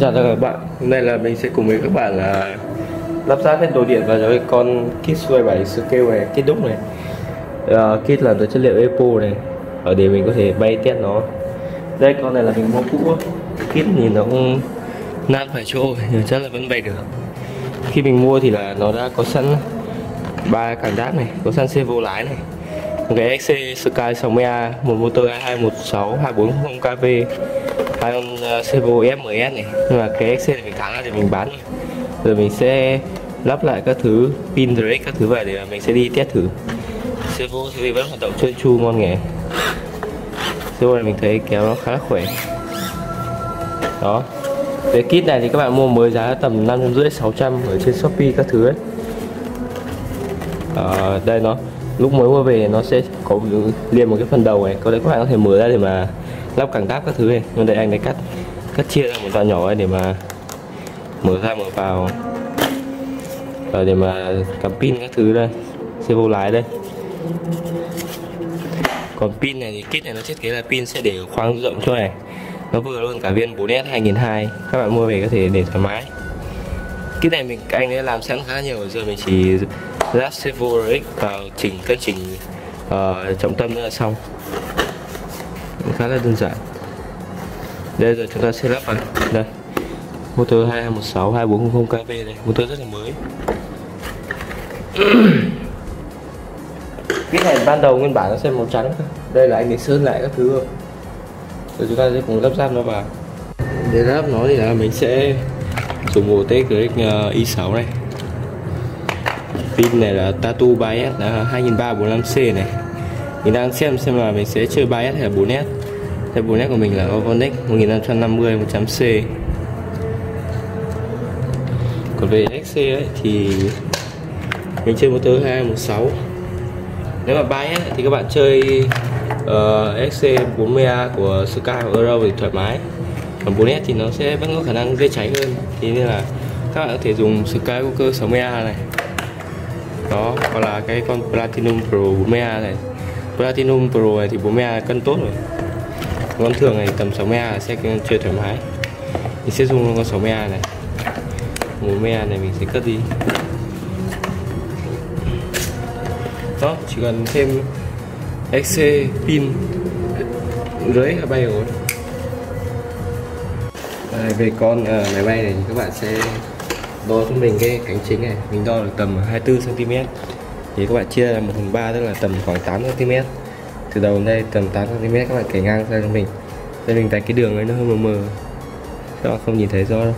Chào tất cả các bạn, hôm nay là mình sẽ cùng với các bạn là lắp ráp hết đồ điện vào cho cái con kit Sway 7 scale này, kit đúc này. Kit làm từ chất liệu EPO này, để mình có thể bay test nó. Đây, con này là mình mua cũ, kit nhìn nó cũng nát vài chỗ nhưng chắc là vẫn bay được. Khi mình mua thì là nó đã có sẵn 3 cảm giác này, có sẵn servo lái này, một cái XC Sky 60A, một motor 2216 2400 kV, hai con servo FMS này. Nhưng mà cái XC này mình thắng ra thì mình bán rồi. Mình sẽ lắp lại các thứ pin drake các thứ về để mình sẽ đi test thử. Servo thì vẫn hoạt động trơn tru ngon nghẻ. Servo này mình thấy kéo nó khá là khỏe. Đó. Cái kit này thì các bạn mua mới giá tầm 550 600 ở trên Shopee các thứ ấy. Đây nó lúc mới mua về nó sẽ có liền một cái phần đầu này, có lẽ các bạn có thể mở ra để mà lắp cảm tác các thứ này. Nhưng đây anh ấy cắt chia ra một đoạn nhỏ ấy để mà mở ra mở vào, để mà cắm pin các thứ đây, servo lái đây. Còn pin này thì kit này nó thiết kế là pin sẽ để khoang rộng chỗ này, nó vừa luôn cả viên 4S 2002, các bạn mua về có thể để thoải mái. Kit này anh ấy làm sẵn khá nhiều, giờ mình chỉ lắp servo RX vào cân chỉnh trọng tâm nữa là xong, khá là đơn giản. Đây rồi chúng ta sẽ lắp vào đây motor 2216 2400 kV đây, motor rất là mới. Cái này ban đầu nguyên bản nó sẽ màu trắng, đây là anh ấy sơn lại các thứ rồi. Rồi chúng ta sẽ cùng lắp ráp nó vào. Để lắp nó thì là mình sẽ dùng một TX i6 này. Pin này là Tatu 3S là 2345C này. Mình đang xem là mình sẽ chơi 3S hay là 4S. Cái 4S của mình là Ovonic 1550 100C. Còn về XC ấy thì mình chơi motor 2216. Nếu mà 3S thì các bạn chơi XC 40A của Sky hoặc Euro thì thoải mái. Còn 4S thì nó sẽ vẫn có khả năng dễ cháy hơn, thì nên là các bạn có thể dùng Skywalker 60A này. Đó, hoặc là cái con Platinum Pro 40A này. Platinum Pro này thì 40A cân tốt rồi. Con thường này tầm 60A sẽ chơi thoải mái. Mình sẽ dùng con 60A này. 40A này mình sẽ cất đi. Đó, chỉ cần thêm XC pin rưỡi là bay rồi. Về con máy bay này thì các bạn sẽ đo cho mình cái cánh chính này, mình đo được tầm 24 cm. Thì các bạn chia là 1/3, tức là tầm khoảng 8 cm. Từ đầu đến đây tầm 8 cm các bạn kẻ ngang ra cho mình. Đây mình thấy cái đường ấy nó hơi mờ mờ, các bạn không nhìn thấy rõ đâu.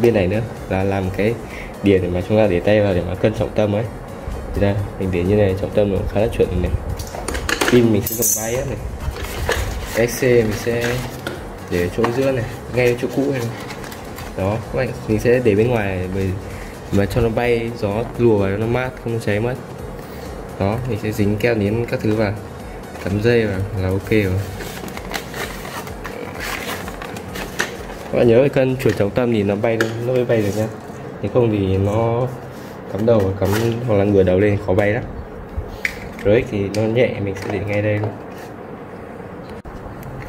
Bên này nữa là làm cái điểm để mà chúng ta để tay vào để mà cân trọng tâm ấy. Thì đây mình để như này, trọng tâm nó khá là chuẩn này. Pin mình sẽ dùng 3S này. XC mình sẽ để chỗ giữa này, ngay chỗ cũ này. Đó, các bạn mình sẽ để bên ngoài mà cho nó bay, gió lùa vào nó mát, không cháy mất. Đó, mình sẽ dính keo nến các thứ vào, cắm dây vào là ok rồi. Các bạn nhớ phải cân chuẩn trọng tâm thì nó mới bay được nhá. Nếu không thì nó cắm đầu hoặc là ngửa đầu lên khó bay lắm. RX thì nó nhẹ, mình sẽ để ngay đây luôn.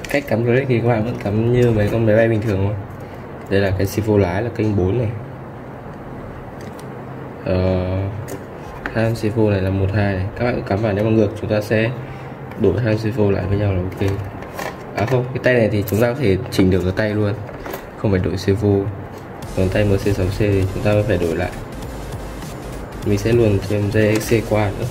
Cách cắm RX thì các bạn vẫn cắm như mấy con máy bay bình thường thôi. Đây là cái servo lái là kênh 4 này. Hai servo này là 12 này. Các bạn cứ cắm vào, nếu mà ngược chúng ta sẽ đổi hai servo lại với nhau là ok. Không, cái tay này thì chúng ta có thể chỉnh được cái tay luôn, không phải đổi servo. Còn tay MC6C thì chúng ta mới phải đổi lại. Mình sẽ luồn thêm dây XC qua nữa.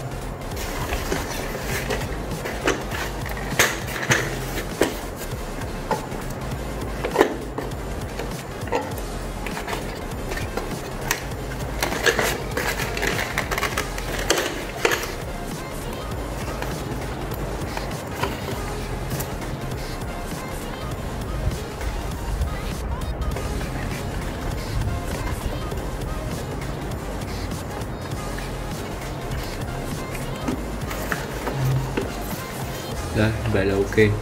Đây, vậy là ok. Here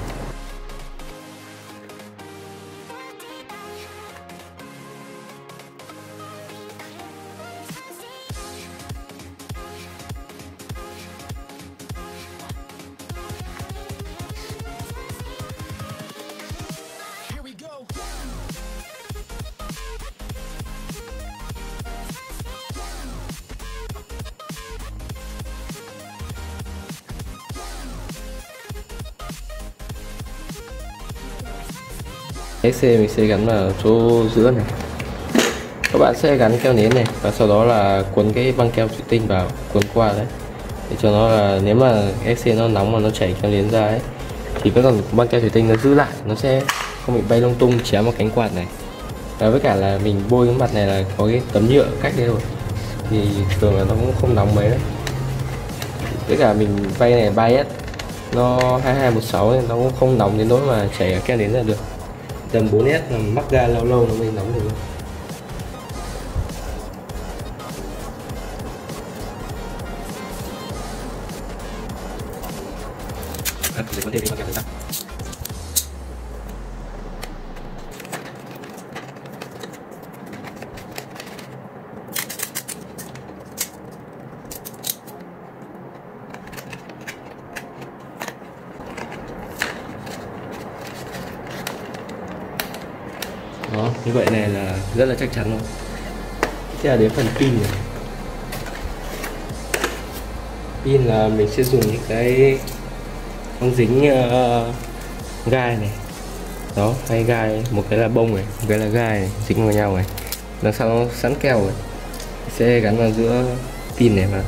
we go. XC mình sẽ gắn vào chỗ giữa này. Các bạn sẽ gắn keo nến này và sau đó là cuốn cái băng keo thủy tinh vào, cuốn qua đấy để cho nó là nếu mà XC nó nóng mà nó chảy keo nến ra ấy thì vẫn còn băng keo thủy tinh nó giữ lại, nó sẽ không bị bay lung tung chém vào cánh quạt này. Và với cả là mình bôi cái mặt này là có cái tấm nhựa cách đây rồi thì thường là nó cũng không nóng mấy đấy. Với cả mình vay này 3S nó 2216 nên nó cũng không nóng đến nỗi mà chảy keo nến ra được. Tầm 4S là mắc ga lâu lâu nó mới nóng được. Để có thêm cái băng keo nữa. Đó, như vậy này là rất là chắc chắn rồi. Tiếp là đến phần pin này. Pin là mình sẽ dùng những cái băng dính gai này. Đó, hai gai, một cái là bông này, một cái là gai này, dính vào nhau này. Đằng sau nó sẵn keo rồi. Sẽ gắn vào giữa pin này và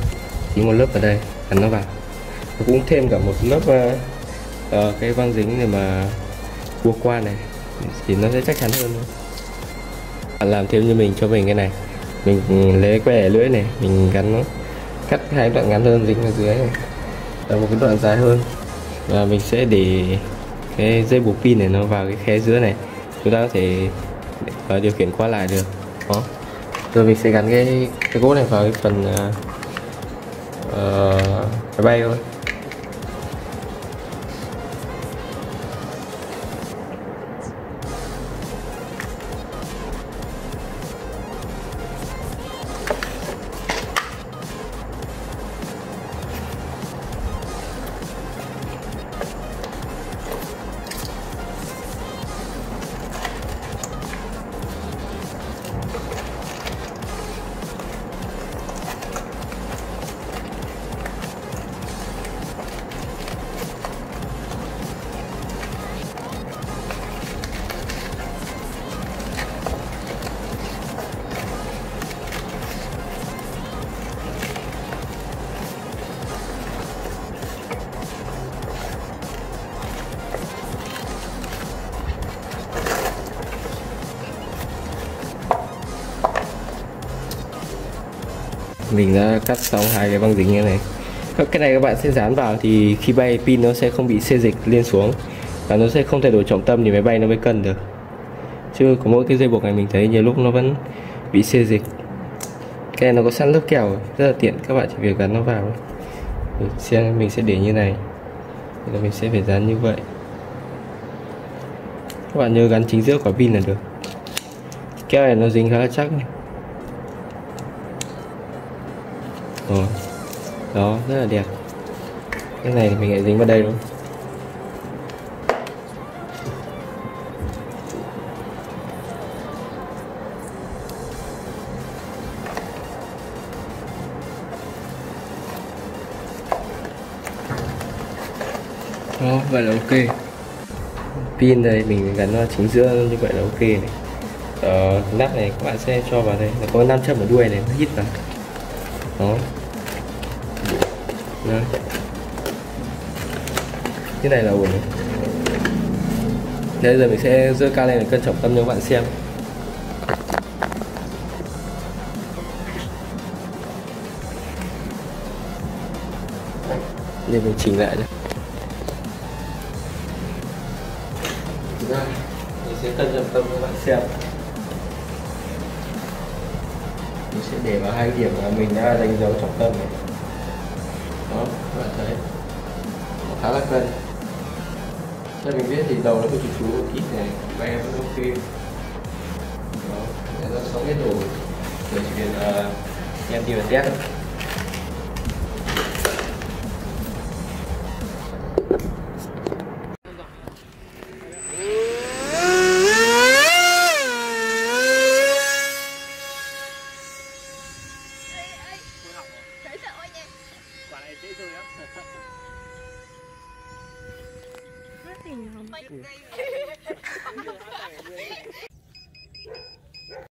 dính một lớp vào đây, gắn nó vào. Và cũng thêm cả một lớp cái băng dính để mà cua qua này thì nó sẽ chắc chắn hơn. Bạn làm thêm như mình cho mình cái này, mình lấy que để lưỡi này, mình gắn nó, cắt hai đoạn ngắn hơn dính ở dưới này và một cái đoạn dài hơn, và mình sẽ để cái dây buộc pin này nó vào cái khe giữa này, chúng ta có thể điều khiển qua lại được. Đó, rồi mình sẽ gắn cái gỗ này vào cái phần máy bay thôi. Mình đã cắt xong hai cái băng dính như này. Cái này các bạn sẽ dán vào thì khi bay pin nó sẽ không bị xê dịch lên xuống và nó sẽ không thay đổi trọng tâm thì máy bay nó mới cân được. Chứ có mỗi cái dây buộc này mình thấy nhiều lúc nó vẫn bị xê dịch. Cái này nó có sẵn lớp keo rất là tiện, các bạn chỉ việc gắn nó vào. Mình sẽ để như này, thì mình sẽ phải dán như vậy. Các bạn nhớ gắn chính giữa quả pin là được. Keo này nó dính khá là chắc này. Rồi. Đó, rất là đẹp. Cái này thì mình lại dính vào đây luôn. Đó, vậy là ok. Pin đây mình gắn vào chính giữa như vậy là ok này. Nắp này các bạn sẽ cho vào đây, nó có 5 châm ở đuôi này, nó hít vào. Đó. Đấy. Cái này là ổn. Bây giờ mình sẽ giơ cao lên để cân trọng tâm cho các bạn xem. Để mình chỉnh lại đây. Mình sẽ cân trọng tâm cho các bạn xem. Mình sẽ để vào hai điểm mà mình đã đánh dấu trọng tâm này. Đó, các bạn thấy nó khá là cân. Theo mình biết thì đầu nó có chú ít này, bay vẫn ok. Đó, nó xong hết rồi. Rồi chỉ cần em đi vào test thôi. Quả này dễ chơi lắm. Rất tình không?